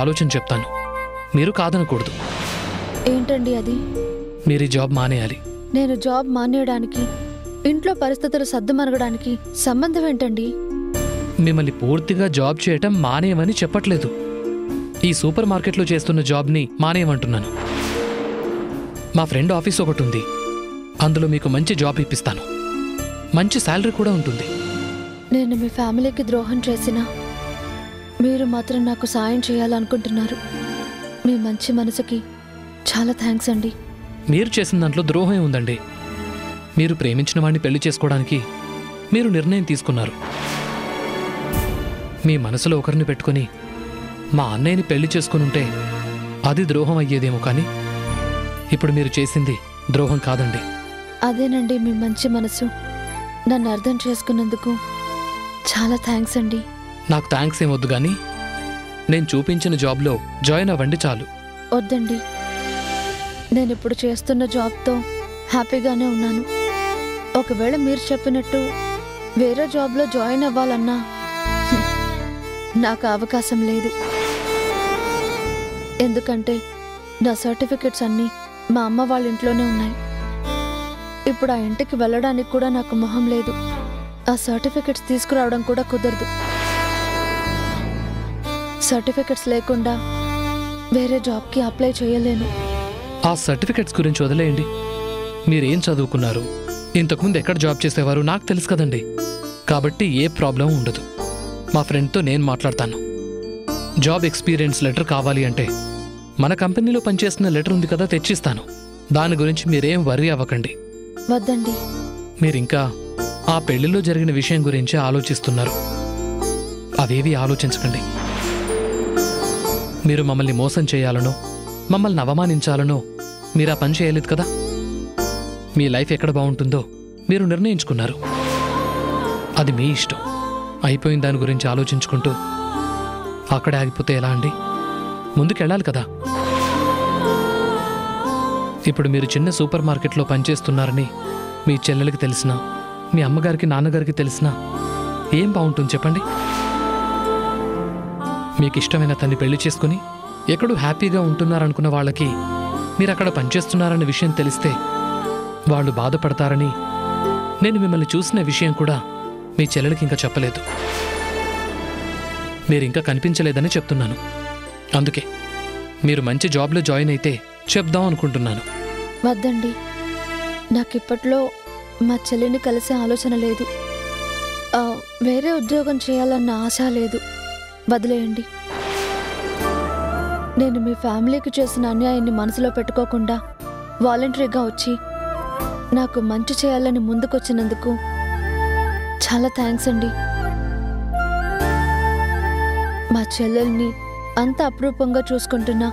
ఆలోచన చెప్తాను, మీరు కాదనకూడదు. ఏంటండి అది? మీరు ఈ జాబ్ మానేయాలి. నేను జాబ్ మానేయడానికి ఇంట్లో పరిస్థితులు సర్దుమనగడానికి సంబంధం ఏంటండి? మిమ్మల్ని పూర్తిగా జాబ్ చేయటం మానేయమని చెప్పట్లేదు. ఈ సూపర్ మార్కెట్లో చేస్తున్న జాబ్ని మానేయమంటున్నాను. మా ఫ్రెండ్ ఆఫీస్ ఒకటి ఉంది, అందులో మీకు మంచి జాబ్ ఇప్పిస్తాను, మంచి శాలరీ కూడా ఉంటుంది. నేను మీ ఫ్యామిలీకి ద్రోహం చేసినా మీరు మాత్రం నాకు సాయం చేయాలనుకుంటున్నారు. మీ మంచి మనసుకి చాలా థ్యాంక్స్ అండి. మీరు చేసిన దాంట్లో ద్రోహం ఉందండి. మీరు ప్రేమించిన వాడిని పెళ్లి చేసుకోవడానికి మీరు నిర్ణయం తీసుకున్నారు. మీ మనసులో ఒకరిని పెట్టుకుని మా అన్నయ్యని పెళ్లి చేసుకునుంటే అది ద్రోహం అయ్యేదేమో, కానీ ఇప్పుడు మీరు చేసింది ద్రోహం కాదండి. అదేనండి మీ మంచి మనసు. నన్ను అర్థం చేసుకున్నందుకు చాలా థ్యాంక్స్ అండి. నాకు థ్యాంక్స్ ఏమొద్దు, కానీ నేను చూపించిన జాబ్లో జాయిన్ అవ్వండి చాలు. వద్దండి, నేనిప్పుడు చేస్తున్న జాబ్తో హ్యాపీగానే ఉన్నాను. ఒకవేళ మీరు చెప్పినట్టు వేరే జాబ్లో జాయిన్ అవ్వాలన్నా నాకు అవకాశం లేదు. ఎందుకంటే నా సర్టిఫికెట్స్ అన్నీ మా అమ్మ వాళ్ళ ఇంట్లోనే ఉన్నాయి. ఇప్పుడు ఆ ఇంటికి వెళ్ళడానికి కూడా నాకు మొహం లేదు. ఆ సర్టిఫికెట్స్ తీసుకురావడం కూడా కుదరదు. సర్టిఫికెట్స్ లేకుండా వేరే జాబ్కి అప్లై చేయలేను. ఆ సర్టిఫికెట్స్ గురించి వదిలేయండి. మీరేం చదువుకున్నారు, ఇంతకుముందు ఎక్కడ జాబ్ చేసేవారు నాకు తెలుసు కదండి. కాబట్టి ఏ ప్రాబ్లం ఉండదు. మా ఫ్రెండ్తో నేను మాట్లాడతాను. జాబ్ ఎక్స్పీరియన్స్ లెటర్ కావాలి అంటే మన కంపెనీలో పనిచేస్తున్న లెటర్ ఉంది కదా, తెచ్చిస్తాను. దాని గురించి మీరేం వర్రీ అవ్వకండి. వద్దండి, మీరింకా ఆ పెళ్లిలో జరిగిన విషయం గురించి ఆలోచిస్తున్నారు. అవేవి ఆలోచించకండి. మీరు మమ్మల్ని మోసం చేయాలనో మమ్మల్ని అవమానించాలనో మీరు ఆ పని చేయలేదు కదా. మీ లైఫ్ ఎక్కడ బాగుంటుందో మీరు నిర్ణయించుకున్నారు. అది మీ ఇష్టం. అయిపోయిన దాని గురించి ఆలోచించుకుంటూ అక్కడే ఆగిపోతే ఎలా అండి? ముందుకెళ్ళాలి కదా. ఇప్పుడు మీరు చిన్న సూపర్ మార్కెట్లో పనిచేస్తున్నారని మీ చెల్లెలకి తెలిసినా, మీ అమ్మగారికి నాన్నగారికి తెలిసినా ఏం బాగుంటుంది చెప్పండి? మీకు ఇష్టమైన తన్ని పెళ్లి చేసుకుని ఎక్కడూ హ్యాపీగా ఉంటున్నారనుకున్న వాళ్ళకి మీరు అక్కడ పనిచేస్తున్నారన్న విషయం తెలిస్తే వాళ్ళు బాధపడతారని నేను మిమ్మల్ని చూసిన విషయం కూడా మీ చెల్లెలకి ఇంకా చెప్పలేదు. మీరింకా కనిపించలేదని చెప్తున్నాను. అందుకే మీరు మంచి జాబ్లో జాయిన్ అయితే చెప్దాం అనుకుంటున్నాను. వద్దండి, నాకిప్పట్లో మా చెల్లిని కలిసే ఆలోచన లేదు. వేరే ఉద్యోగం చేయాలన్న ఆశ లేదు. వదిలేయండి. నేను మీ ఫ్యామిలీకి చేసిన అన్యాయాన్ని మనసులో పెట్టుకోకుండా వాలంటరీగా వచ్చి నాకు మంచి చేయాలని ముందుకొచ్చినందుకు చాలా థ్యాంక్స్ అండి. మా చెల్లెల్ని అంత అపురూపంగా చూసుకుంటున్నా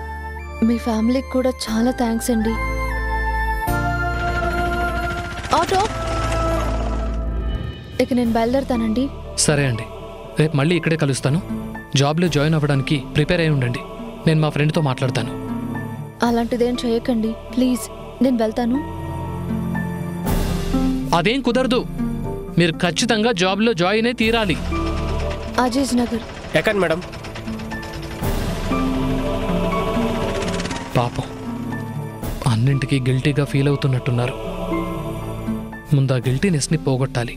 మీ ఫ్యామిలీకి కూడా చాలా థ్యాంక్స్ అండి. ఆటో, ఇక నేను బయలుదేరుతానండి. సరే అండి, రేపు మళ్ళీ ఇక్కడే కలుస్తాను. జాబ్లో జాయిన్ అవ్వడానికి ప్రిపేర్ అయి ఉండండి. నేను మా ఫ్రెండ్తో మాట్లాడతాను. అలాంటిదేం చేయకండి ప్లీజ్. నేను వెళ్తాను. అదేం కుదరదు. మీరు ఖచ్చితంగా జాబ్లో జాయిన్ అయి తీరాలి. అజీజ్ నగర్. ఎక్కండి మేడం. పాపం అన్నింటికీ గిల్టీగా ఫీల్ అవుతున్నట్టున్నారు. ముందు ఆ గిల్టీనెస్ని పోగొట్టాలి.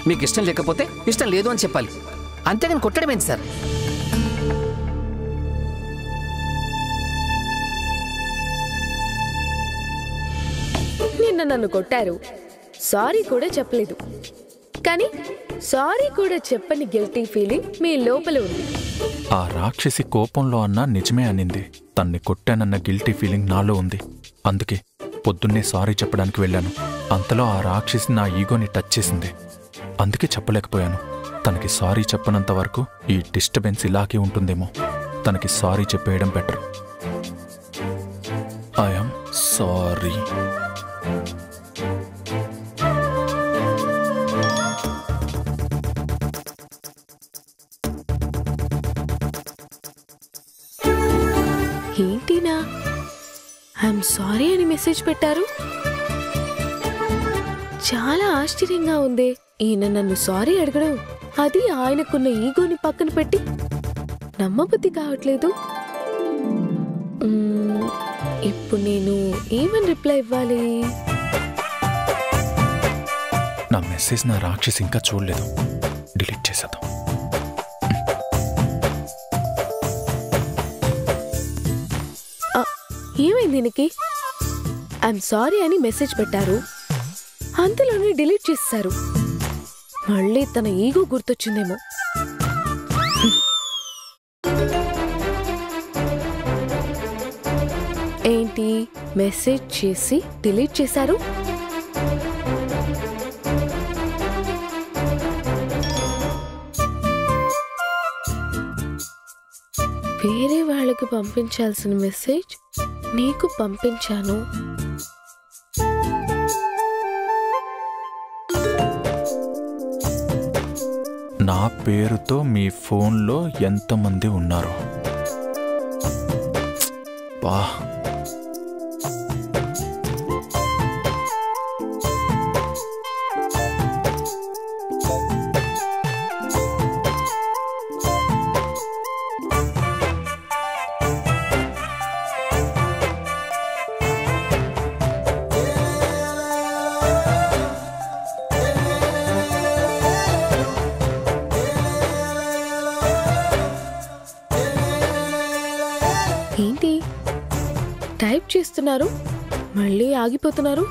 మీకు ఇష్టం లేకపోతే ఇష్టం లేదు అని చెప్పాలి, అంతేగాని కొట్టడమేంటి సార్? నిన్న నన్ను కొట్టారు, సారీ కూడా చెప్పలేదు. కానీ సారీ కూడా చెప్పని గిల్టీ ఫీలింగ్ మీ లోపల ఉంది. ఆ రాక్షసి కోపంలో అన్నా నిజమే అనింది. తన్ని కొట్టానన్న గిల్టీ ఫీలింగ్ నాలో ఉంది. అందుకే పొద్దున్నే సారీ చెప్పడానికి వెళ్ళాను. అంతలో ఆ రాక్షసి నా ఈగోని టచ్ చేసింది. అందుకే చెప్పలేకపోయాను. తనకి సారీ చెప్పనంత వరకు ఈ డిస్టర్బెన్స్ ఇలాగే ఉంటుందేమో. తనకి సారీ చెప్పేయడం బెటర్. I'm sorry. ఏంటినా ఐఎమ్ సారీ అని మెసేజ్ పెట్టారు? చాలా ఆశ్చర్యంగా ఉంది. ఈయన నన్ను సారీ అడగడం, అది ఆయనకున్న ఈగోని పక్కన పెట్టి నమ్మబుద్ధి కావట్లేదు. ఇప్పుడు నేను ఏమని రిప్లై ఇవ్వాలి? నా మెసేజ్ నా రాక్షసి ఇంకా చూడలేదు, డిలీట్ చేసేద్దాం. ఏమైంది దీనికి? ఐఎమ్ సారీ అని మెసేజ్ పెట్టారు, అంతలోనే డిలీట్ చేశారు. మళ్ళీ తన ఈగో గుర్తొచ్చిందేమో. ఏంటి, మెసేజ్ చేసి డిలీట్ చేశారు? వేరే వాళ్ళకి పంపించాల్సిన మెసేజ్ నీకు పంపించాను. నా పేరుతో మీ ఫోన్లో ఎంతమంది ఉన్నారు? బా, ఏంటి టైప్ చేస్తున్నారు, మళ్ళీ ఆగిపోతున్నారు?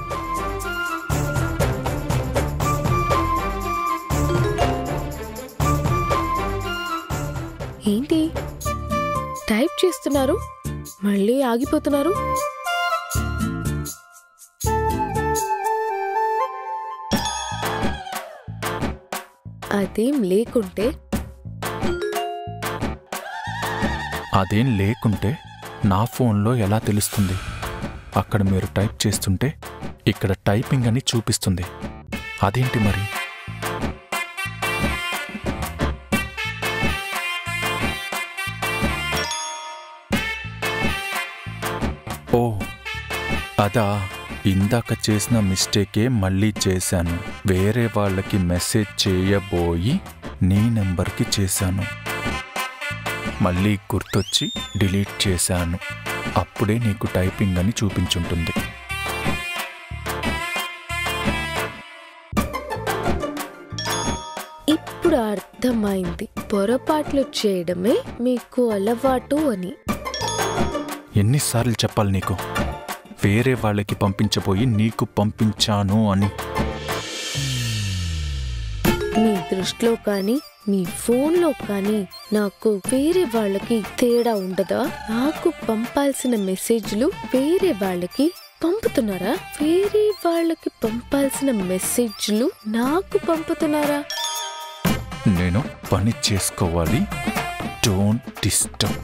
ఏంటి టైప్ చేస్తున్నారు, మళ్ళీ ఆగిపోతున్నారు? అదేం లేకుంటే నా ఫోన్లో ఎలా తెలుస్తుంది? అక్కడ మీరు టైప్ చేస్తుంటే ఇక్కడ టైపింగ్ అని చూపిస్తుంది. అదేంటి మరి? ఓ అదా, ఇందాక చేసిన మిస్టేకే మళ్ళీ చేశాను. వేరే వాళ్ళకి మెసేజ్ చేయబోయి నీ నెంబర్కి చేశాను. మళ్ళీ గుర్తొచ్చి డిలీట్ చేశాను. అప్పుడే నీకు టైపింగ్ అని చూపించుంటుంది. ఇప్పుడు అర్థమైంది, పొరపాట్లు చేయడమే మీకు అలవాటు అని. ఎన్నిసార్లు చెప్పాలి నీకు? వేరే వాళ్ళకి పంపించబోయి నీకు పంపించాను అని. మీ దృష్టిలో కానీ మీ ఫోన్లో కానీ నాకు వేరే వాళ్ళకి తేడా ఉండదా? నాకు పంపాల్సిన మెసేజ్లు వేరే వాళ్ళకి పంపుతున్నారా? వేరే వాళ్ళకి పంపాల్సిన మెసేజ్లు నాకు పంపుతున్నారా? నేను పని చేసుకోవాలి. Don't disturb.